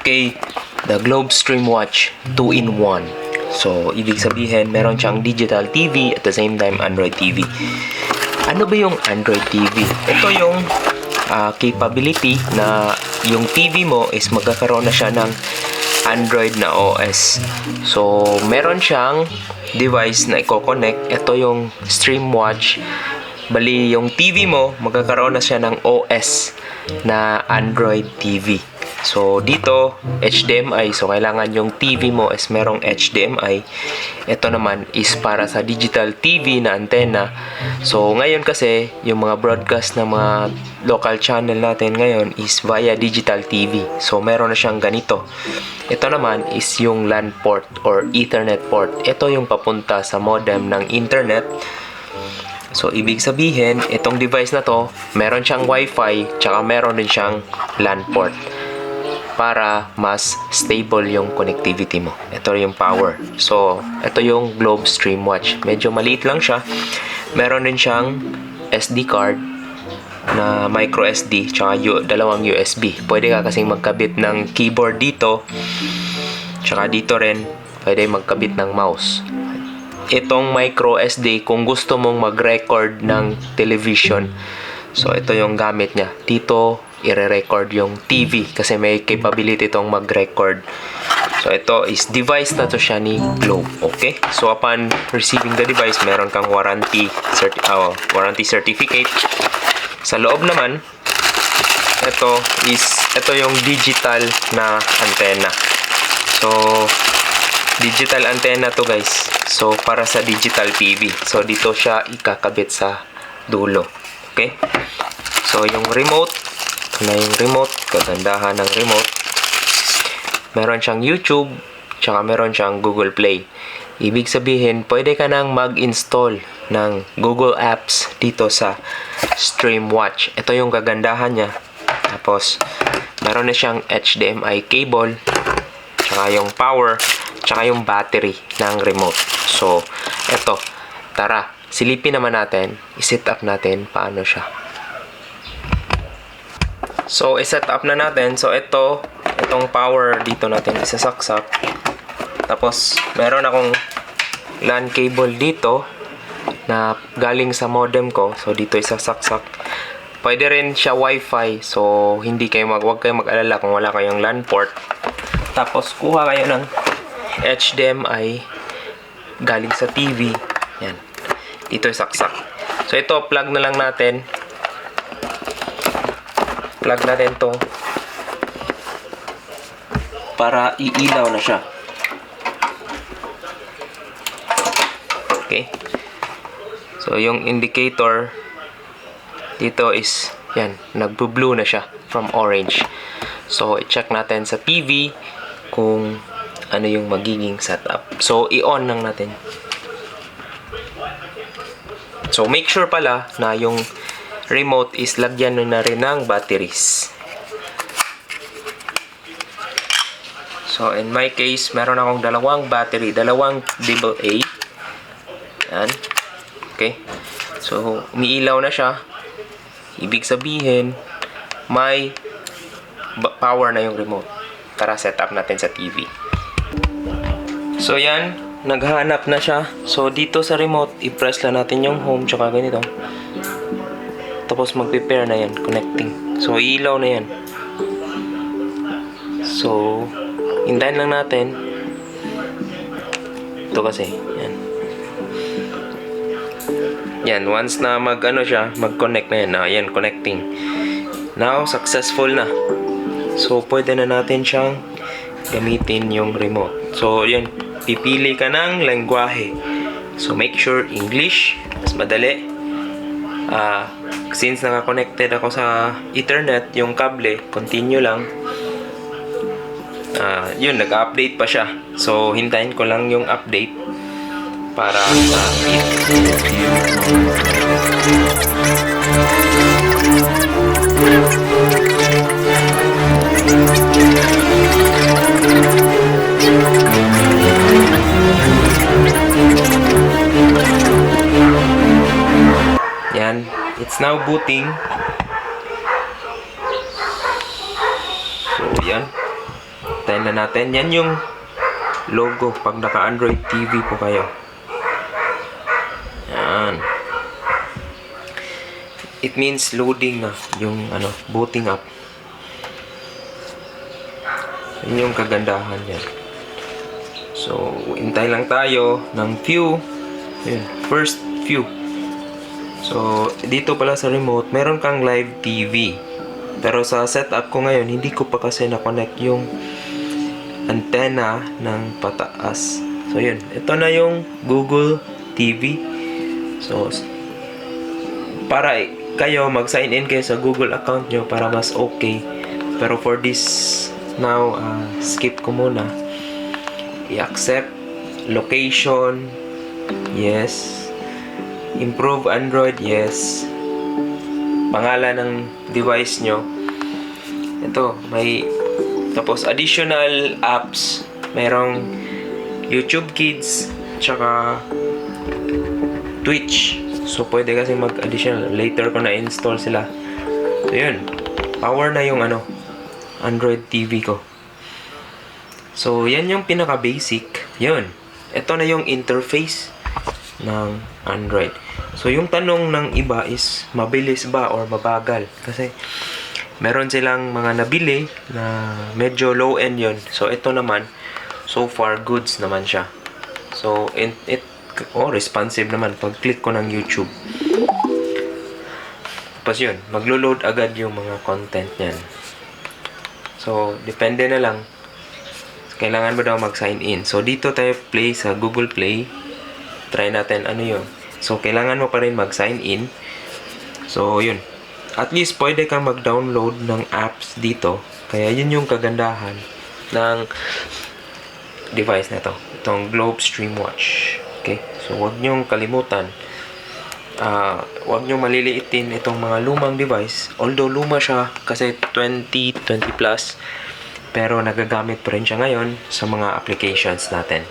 Okay, the Globe Stream Watch 2-in-1. So, ibig sabihin, meron siyang digital TV at the same time Android TV. Ano ba yung Android TV? Ito yung capability na yung TV mo is magkakaroon na siya ng Android na OS. So, meron siyang device na i-connect. Ito yung Stream Watch. Bali, yung TV mo, magkakaroon na siya ng OS na Android TV. So, dito, HDMI. So, kailangan yung TV mo is merong HDMI. Ito naman is para sa digital TV na antena. So, ngayon kasi, yung mga broadcast na mga local channel natin ngayon is via digital TV. So, meron na siyang ganito. Ito naman is yung LAN port or Ethernet port. Ito yung papunta sa modem ng internet. So, ibig sabihin, itong device na to, meron siyang Wi-Fi, tsaka meron din siyang LAN port para mas stable yung connectivity mo. Ito yung power. So, ito yung Globe Stream Watch. Medyo maliit lang siya. Meron din siyang SD card na micro SD tsaka dalawang USB. Pwede ka kasing magkabit ng keyboard dito. Tsaka dito rin, pwede magkabit ng mouse. Itong micro SD, kung gusto mong mag-record ng television, so ito yung gamit niya. Dito, i-record yung TV kasi may capability itong mag-record. So, ito is device na to siya ni Globe. Okay? So, upon receiving the device, meron kang warranty certificate. Sa loob naman, ito yung digital na antenna. So, digital antenna to guys. So, para sa digital TV. So, dito siya ikakabit sa dulo. Okay? So, yung remote, na yung remote, kagandahan ng remote. Meron siyang YouTube, tsaka meron siyang Google Play. Ibig sabihin, pwede ka nang mag-install ng Google Apps dito sa Stream Watch. Ito yung kagandahan niya. Tapos, meron na siyang HDMI cable, tsaka yung power, tsaka yung battery ng remote. So, eto. Tara, silipin naman natin, i-set up natin paano siya. So, i-set up na natin. So, itong power dito natin isasaksak. Tapos, meron akong LAN cable dito na galing sa modem ko. So, dito isasaksak. Pwede rin siya Wi-Fi. So, huwag kayo mag-alala kung wala kayong LAN port. Tapos, kuha kayo ng HDMI galing sa TV. Yan. Dito isaksak. So, ito, plug na lang natin. Plug natin to para iilaw na siya. Okay. So, yung indicator dito is, yan, nagbo-blue na siya from orange. So, i-check natin sa TV kung ano yung magiging setup. So, i-on lang natin. So, make sure pala na yung remote is lagyan na rin ng batteries. So, in my case, meron akong dalawang battery. Dalawang AA. Yan. Okay. So, umiilaw na siya. Ibig sabihin, may power na yung remote. Tara, set up natin sa TV. So, yan. Naghanap na siya. So, dito sa remote, i-press lang natin yung home, tsaka ganito. Tapos mag-prepare na yan, connecting. So, ilaw na yan. So, hintayin lang natin. Ito kasi, yan. Yan, once na mag-connect na yan. Yan, connecting. Now, successful na. So, pwede na natin siyang gamitin yung remote. So, yan, pipili ka ng lengguwahe. So, make sure English, mas madali. Since naka-connected ako sa Ethernet, yung kable, continue lang. Yun, nag-update pa siya. So, hintayin ko lang yung update para yan. It's now booting. So, yan. Patayin na natin. Yan yung logo pag naka-Android TV po kayo. Yan. It means loading na yung booting up. Yun yung kagandahan yan. So, hintay lang tayo ng few. Yun, first few. So, dito pala sa remote, meron kang live TV. Pero sa setup ko ngayon, hindi ko pa kasi na-connect yung antenna ng pataas. So, yun. Ito na yung Google TV. So, para kayo mag-sign in kayo sa Google account nyo para mas okay. Pero for this now, skip ko muna. I-accept. Location. Yes. Improve Android. Yes. Pangalan ng device nyo. Ito, may tapos additional apps. Merong YouTube Kids tsaka Twitch. So, pwede kasi mag-additional. Later ko na-install sila. So, yun. Power na yung Android TV ko. So, yan yung pinaka-basic. Yun. Ito na yung interface ng Android. So, yung tanong ng iba is, mabilis ba or mabagal? Kasi, meron silang mga nabili na medyo low-end yun. So, ito naman, so far, goods naman siya. So, responsive naman pag click ko ng YouTube. Tapos yun, maglo-load agad yung mga content niyan. So, depende na lang. Kailangan mo daw mag-sign in. So, dito tayo play sa Google Play. Try natin ano yun. So, kailangan mo pa rin mag-sign in. So, yun. At least, pwede kang mag-download ng apps dito. Kaya, yun yung kagandahan ng device na to. Itong Globe Stream Watch. Okay? So, huwag nyong kalimutan. Huwag nyong maliliitin itong mga lumang device. Although, luma siya kasi 20 plus. Pero, nagagamit pa rin siya ngayon sa mga applications natin.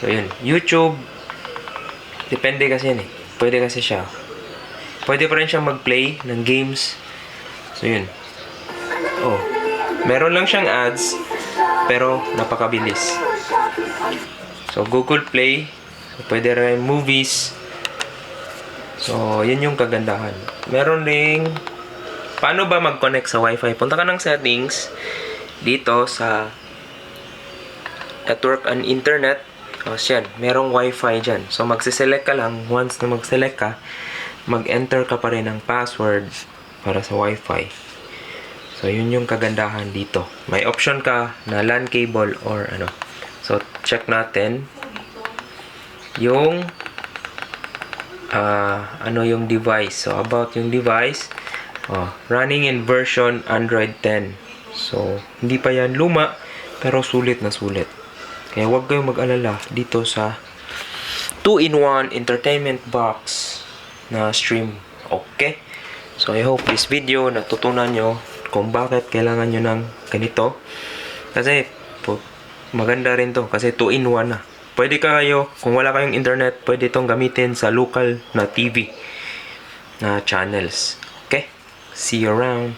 So, yun. YouTube. Depende kasi yan eh. Pwede kasi siya. Pwede pa rin siya mag-play ng games. So, yun. Oh. Meron lang siyang ads. Pero, napakabilis. So, Google Play. So, pwede rin movies. So, yun yung kagandahan. Meron ring paano ba mag-connect sa Wi-Fi? Punta ka ng settings dito sa network and internet. O, siyan. Merong Wi-Fi dyan. So, magsiselect ka lang. Once na mag-select ka, mag-enter ka pa rin ng password para sa Wi-Fi. So, yun yung kagandahan dito. May option ka na LAN cable or ano. So, check natin yung yung device. So, about yung device, running in version Android 10. So, hindi pa yan luma, pero sulit na sulit. Kaya huwag kayong mag-alala dito sa 2-in-1 entertainment box na stream. Okay? So, I hope this video natutunan nyo kung bakit kailangan nyo ng ganito. Kasi, maganda rin to. Kasi 2-in-1 na. Pwede kayo, kung wala kayong internet, pwede itong gamitin sa local na TV na channels. Okay? See you around.